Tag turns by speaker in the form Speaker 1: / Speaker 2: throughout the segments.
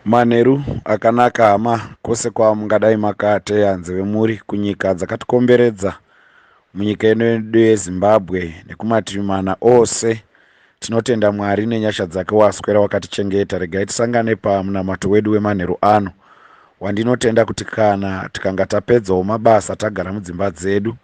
Speaker 1: Manheru akanaka hama kwose kwamungadai makateya nzeve muri kunyika dzakatikomberedza, munyika yedu yeZimbabwe nekumativi mana ose. Tinotenda Mwari nenyasha dzake waswera wakatichengeta. Regai tisangane pamunamato wedu wemanheru ano, wandinotenda kuti kana tikanga tapedzawo mabasa tagara mudzimba dzedu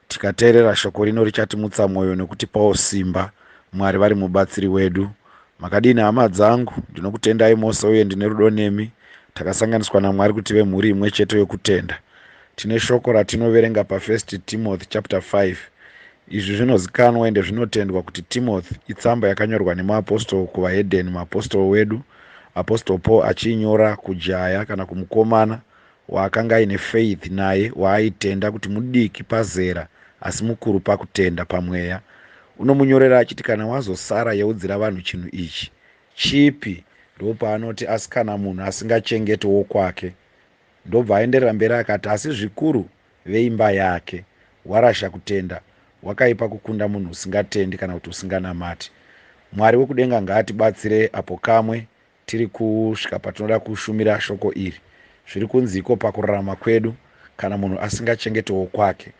Speaker 1: tikateerera shoko rino richatimutsa mwoyo nekutipawo simba. Mwari vari mubatsiri wedu. Makadini hama dzangu, ndinokutendai mose uye ndine rudo nemi. Takasanganiswa naMwari kuti vemhuri imwe chete yokutenda. Tine shoko ratinoverenga pa1 Timothy chapter 5. Izvi zvinozikanwa ende zvinotendwa kuti Timothy itsamba yakanyorwa nemaapostoro kuvahedheni, maapostoro wedu apostoro Paul achiinyora kujaya kana kumukomana waakanga aine faith naye, waaitenda kuti mudiki pazera asi mukuru pakutenda pamweya. Unomunyorera achiti kana wazosara yeudzira vanhu chinhu ichi chipi, ndopaanoti asi kana munhu asingachengeti wekwake. Ndobva aenderera mberi akati asi zvikuru veimba yake, warasha kutenda, wakaipa kukunda munhu usingatendi kana kuti usinganamati. Mwari wekudenga ngaatibatsire apo kamwe tiri kusvika patinoda kushumira shoko iri. Zviri kunziko pakurarama kwedu kana munhu asingachengeti wekwake.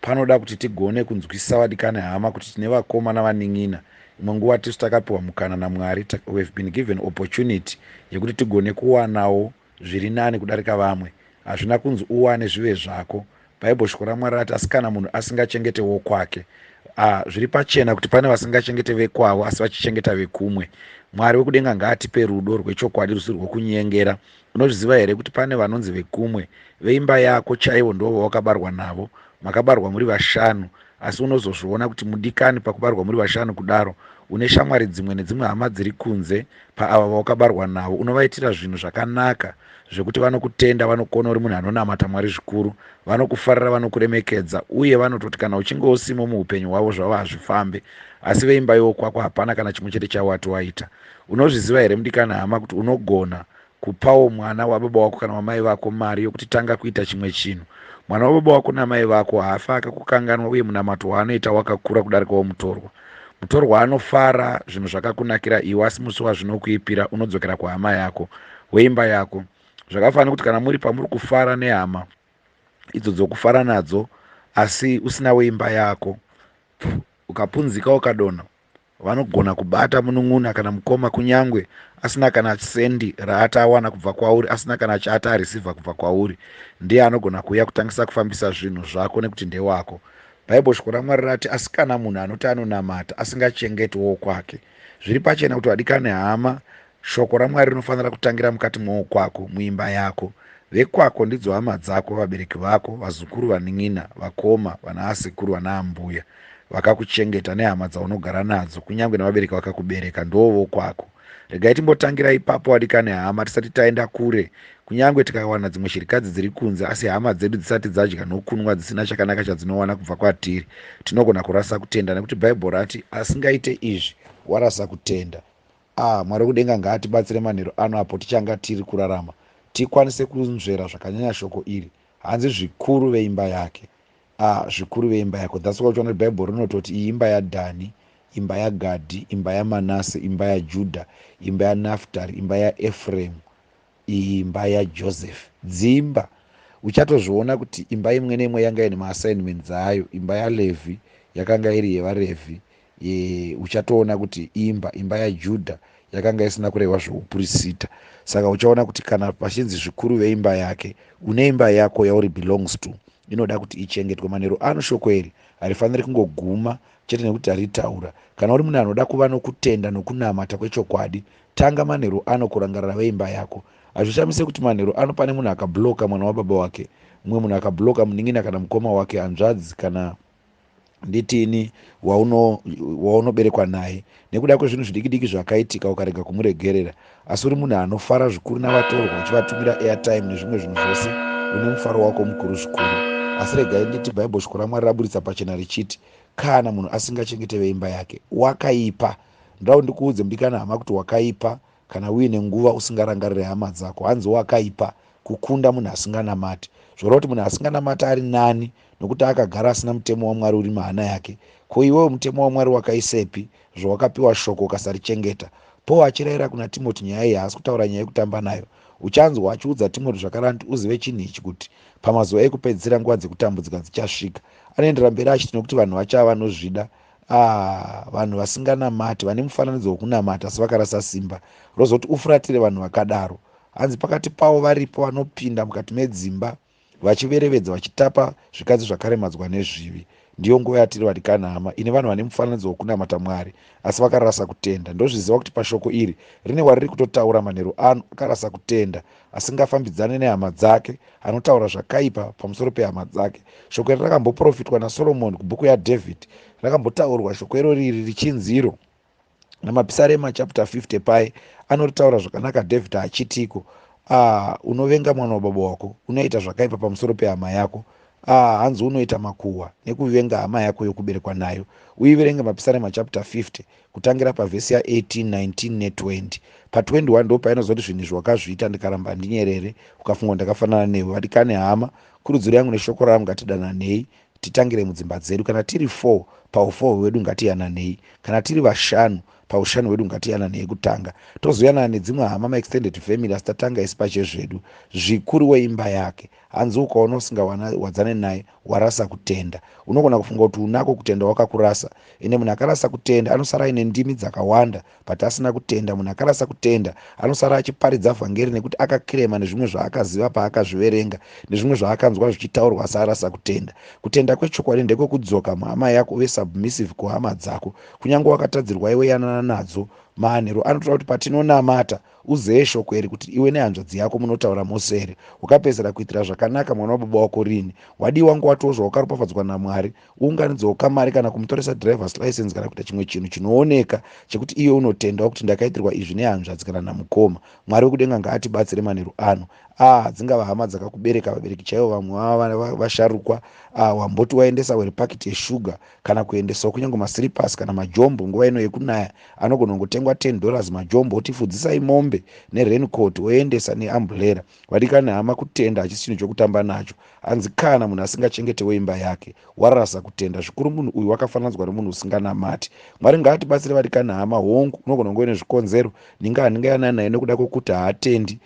Speaker 1: Panoda kuti tigone kunzwisisa vadikani hama kuti tine vakoma navanin'ina. Imwe nguva tisu takapiwa mukana naMwari, we have been given opportunity yekuti tigone kuwanawo zviri nani kudarika vamwe. Hazvina kunzi uwane zvive zvako. Bhaibheri shoko raMwari rati asi kana munhu asingachengete wokwake. Zviri pachena kuti pane vasingachengete vekwavo asi vachichengeta vekumwe. Mwari wekudenga ngaatipe rudo rwechokwadi rusi rwokunyengera. Unozviziva here kuti pane vanonzi vekumwe, veimba yako chaivo ndo vawakabarwa navo. Makabarwa muri vashanu, asi unozozviona kuti mudikani pakubarwa muri vashanu kudaro une shamwari dzimwe nedzimwe hama dziri kunze paava vawakabarwa navo. Unovaitira zvinhu zvakanaka zvekuti vanokutenda, vanokona uri munhu anonamata Mwari zvikuru, vanokufarira, vanokuremekedza, uye vanototi kana uchinge usimo muupenyu hwavo zvavo hazvifambe. Asi veimba yokwako hapana kana chimwe chete chawati waita. Unozviziva here mudikani hama kuti unogona kupawo mwana wababa wako kana wamai vako mari yokuti tanga kuita chimwe chinhu. Mwana wababa wako namai vako haafa akakukanganwa, uye munamato waanoita wakakura kudarikawo mutorwa. Mutorwa anofara zvinhu zvakakunakira iwe, asi musi wazvinokuipira unodzokera kuhama yako weimba yako. Zvakafanira kuti kana muri pamuri kufara nehama idzo dzokufara nadzo asi usina weimba yako, ukapunzika ukadonha, vanogona kubata munun'una kana mukoma kunyangwe asina kana sendi raatawana kubva kwauri, asina kana chaata arisivha kubva kwauri. Ndiye anogona kuuya kutangisa kufambisa zvinhu zvako nekuti ndewako. Bhaibheri shoko raMwari rati asi kana munhu anoti anonamata asingachengeti wokwake. Zviri pachena kuti vadikane hama, shoko raMwari rinofanira kutangira mukati mwokwako, muimba yako. Vekwako ndidzo hama dzako, vabereki vako, vazukuru, vanin'ina, vakoma, vanaasekuru, vanaambuya vakakuchengeta, nehama dzaunogara nadzo, kunyange navabereki vakakubereka, ndovo kwako. Regai timbotangira ipapo vadikane hama, tisati taenda kure. Kunyange tikawana dzimwe shirikadzi dziri kunze asi hama dzedu dzisati dzadya nokunwa dzisina chakanaka chadzinowana kubva kwatiri, tinogona kurasa kutenda, nekuti bhaibheri rati asingaite izvi warasa kutenda. Mwari kudenga ngaatibatsire manheru ano apo tichanga tiri kurarama tikwanise kunzvera zvakanyanya shoko iri. Hanzi zvikuru veimba yake. Zvikuru veimba yako. That's why uchiona bhaibheri rinototi iyi imba yaDhani, imba yaGadhi, imba yaManase, imba yaJudha, imba yaNaftari, imba yaEfremu, imba yaJoseph. Dzimba uchatozviona kuti imba imwe neimwe yanga ine maassignments ayo. Imba yaLevhi yakanga iri yevaRevhi. Uchatoona kuti imba yaJudha yakanga isina kurehwa zveupurisita. Saka uchaona kuti kana pachinzi zvikuru veimba yake, une imba yako yauri belongs to, inoda kuti ichengetwe. Manheru ano shoko iri harifaniri kungoguma chete nekuti haritaura. Kana uri munhu anoda kuva nokutenda nokunamata kwechokwadi, tanga manheru ano kurangarira veimba yako. Hazvishamise kuti manheru ano pane munhu akabloka mwana wababa wake, mumwe munhu akabloka munin'ina kana mukoma wake, hanzvadzi kana nditini waunoberekwa naye, nekuda kwezvinhu zvidiki zvakaitika ukarega kumuregerera. Asi uri munhu anofara zvikuru navatorwa, uchivatumira airtime nezvimwe zvinhu zvose, une mufaro wako mukuru zvikuru. Asi regai nditi bhaibheri shoko raMwari raburitsa pachena richiti kana munhu asingachengete veimba yake wakaipa. Ndau ndikuudze mudikana hama kuti wakaipa kana uine nguva usingarangarire hama dzako. Hanzi wakaipa kukunda munhu asinganamati. Zvoreva kuti munhu asinganamati ari nani nokuti akagara asina mutemo waMwari uri mahana yake. Ko iwewe mutemo waMwari wakaisepi zvawakapiwa shoko ukasarichengeta? Paul achirayira kuna Timoti nyaya iyi haasi kutaura nyaya yekutamba nayo. Uchanzwa achiudza Timoti zvakare anti uzive chinhu ichi kuti pamazuva ekupedzisira nguva dzekutambudzika dzichasvika. Anoendera mberi achiti nokuti vanhu vachava vanozvida, vanhu vasinganamati, vane mufananidzo wokunamata asi vakarasa simba. Rozoti ufuratire vanhu vakadaro. Hanzi pakati pavo varipo vanopinda mukati medzimba vachiverevedza vachitapa zvikadzi zvakaremadzwa nezvivi. Ndiyo nguva yatiri vadikana hama, ine vanhu vane mufananidzo wokunamata Mwari asi vakarasa kutenda. Ndozviziva kuti pashoko iri rine wariri kutotaura manheru ano akarasa kutenda, asingafambidzane nehama dzake, anotaura zvakaipa pamusoro pehama dzake. Shoko iri rakamboprofitwa naSoromoni kubhuku yaDhavhidhi. Rakambotaurwa shoko irori iri richinziro namapisarema chapter 50 pai anoritaura zvakanaka Dhavhidhi achitiko, unovenga mwana wababa wako, unoita zvakaipa pamusoro pehama yako, hanzi unoita makuhwa nekuvenga hama yako yokuberekwa nayo. Uiverenge mapisarema chapter 50 kutangira pavhesi ya18, 19 ne20. Pa21 ndo painozoti zvinhu zvawakazviita ndikaramba ndinyerere ukafunga ndakafanana newe. Vadikane hama, kurudziro yangu neshoko rangu ngatidananei, titangire mudzimba dzedu. Kana tiri 4 pa4 hwedu ngatiyananei, kana tiri 5 paushanu hwedu ngatiyananei kutanga, tozoyanana nedzimwe hama maextended family asi tatanga isi pachezvedu. Zvikuru weimba yake. Hanzi ukaona usingawadzane naye warasa kutenda. Unogona kufunga kuti unako kutenda wakakurasa. Ende munhu akarasa kutenda anosara ine ndimi dzakawanda, but asina kutenda. Munhu akarasa kutenda anosara achiparidza vhangeri nekuti akakirema nezvimwe zvaakaziva paakazviverenga, nezvimwe zvaakanzwa zvichitaurwa asi arasa kutenda. Kutenda kwechokwadi ndekwekudzoka muhama yako uve submissive kuhama dzako, kunyange wakatadzirwa iwe yanana nadzo. Manheru anotaura kuti patinonamata uzive shoko iri kuti iwe nehanzvadzi yako munotaura mose here. Ukapedzera kuitira zvakanaka mwana wababa wako rini. Wadiwa nguva tozva wakaropafadzwa naMwari, uunganidzewo kamari kana kumutoresa drivers license kana kuita chimwe chinhu chinooneka chekuti iwe unotendawo kuti ndakaitirwa izvi nehanzvadzi kana namukoma. Mwari wekudenga ngaatibatsire manheru ano. Dzingava hama dzakakubereka, vabereki chaivo, vamwe vava vasharukwa, wamboti waendesa weri paketi yeshuga kana kuendesawo kunyange masiripasi kana majombo nguva ino yekunaya anogona kungotengwa $10 majombo, otifudzisai mombe nerencoat oendesa neamburera. Vadikane hama, kutenda hachisi chinhu chokutamba nacho. Hanzi kana munhu asingachengete weimba yake warasa kutenda. Zvikuru munhu uyu wakafananidzwa nemunhu usinganamati. Mwari ngaatibatsire vadikane hama. Hongu unogona kunge une zvikonzero, ningayanana naye nekuda kwekuti haatendi,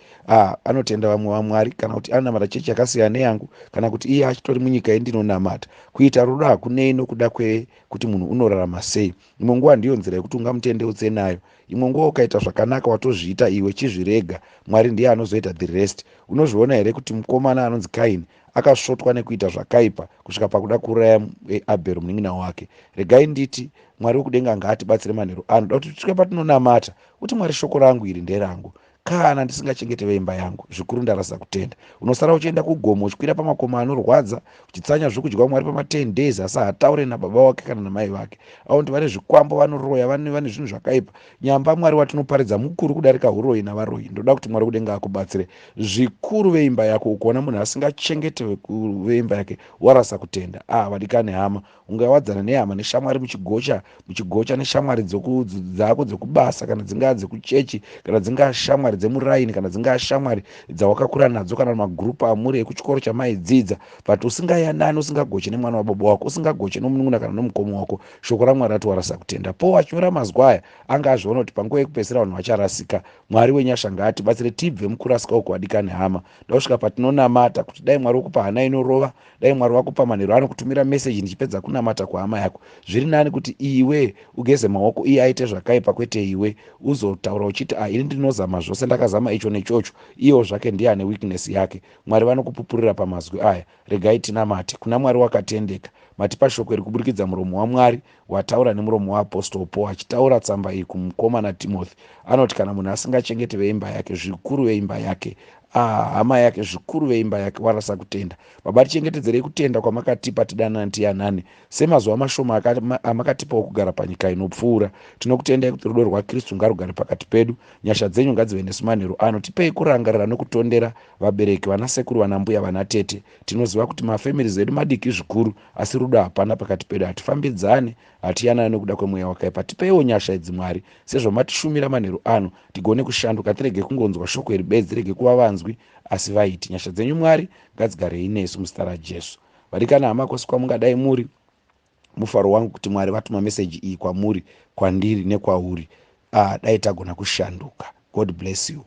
Speaker 1: anotenda vamwe vaMwari, kana kuti anonamata chechi yakasiyana neyangu, kana kuti iye achitori munyika yendinonamata. Kuita rudo hakunei nokuda kwekuti munhu unorarama sei. Imwe nguva ndiyo nzira yekuti ungamutendeutse nayo. Imwe nguva ukaita zvakanaka watozviita iwe chizvirega, Mwari ndiye anozoita the rest. Unozviona here kuti mukomana anonzi Kaini akasvotwa nekuita zvakaipa kusvika pakuda kuuraya Abheri munin'ina wake. Regai nditi Mwari wekudenga ngaatibatsire manheru anoda kuti tisvike patinonamata kuti Mwari, shoko rangu iri nderangu, kana ndisingachengete veimba yangu, zvikuru ndarasa kutenda. Unosara uchienda kugomo uchikwira pamakomo anorwadza, uchitsanya zvokudya Mwari pama10 days asi hataure nababa wake kana namai vake. Aundi vane zvikwambo, vanoroya, vane zvinhu zvakaipa. Nyamba Mwari watinoparidza mukuru kudarika uroyi navaroyi. Ndoda kuti Mwari kudenga akubatsire. Zvikuru veimba yako, ukaona munhu asingachengete veimba yake warasa kutenda. Vadikane hama, ungawadzana nehama neshamwari muchigocha neshamwari dzako dzekubasa, kana dzingaa dzekuchechi, kana dzingaa shamwari dzemuraini, kana dzingaa shamwari dzawakakura nadzo, kana magrupu amuri ekuchikoro chamaidzidza, but usingayanani, usingagoche nemwana wababa wako, usingagoche nomunun'una kana nomukoma wako, shoko raMwari rati warasa kutenda. Po achinyora mazwi aya anga azviona kuti panguva yekupedzisira vanhu vacharasika. Mwari wenyasha ngaatibatsire tibve mukurasika uko, vadikane hama. Ndosvika patinonamata kuti dai Mwari wokupa hana inorova, dai Mwari wakupa manheru anokutumira meseji ndichipedza kunamata kwehama yako, zviri nani kuti iwe ugeze maoko, iye aite zvakaipa, kwete iwe uzotaura uchiti ini ndinozama zvose, ndakazama icho nechocho, iyewo zvake ndiye ane weakness yake. Mwari vanokupupurira pamazwi aya. Regai tinamate kuna Mwari wakatendeka. Matipa shoko iri kuburikidza muromo waMwari wataura nemuromo waApostle Paul achitaura tsamba iyi kumukomana Timothy. Anoti kana munhu asingachengete veimba yake, zvikuru veimba yake, hama yake, zvikuru veimba yake, warasa kutenda. Baba, tichengetedzerei kutenda kwamakatipa tidanane tiyanane, semazuva mashoma amakatipa okugara panyika inopfuura. Tinokutendai kuti rudo rwaKristu ngarugare pakati pedu. Nyasha dzenyu ngadzive nesu manheru ano. Tipei kurangarira nokutondera vabereki, vanasekuru, vanambuya, vanatete. Tinoziva kuti mafamilies edu madiki zvikuru, asi rudo hapana pakati pedu. Hatifambidzane, hatiyanane nokuda kwemweya wakaipa. Tipeiwo nyasha idzi Mwari, sezvamatishumira manheru ano, tigone kushanduka, tirege kungonzwa shoko iri bedzi, tirege kuva vanzwi asi vaiti. Nyasha dzenyu Mwari ngadzigarei nesu muzita raJesu. Vadikana hama, kwose kwamungadai muri, mufaro wangu kuti Mwari vatuma meseji iyi kwamuri, kwandiri nekwauri. dai tagona kushanduka. God bless you.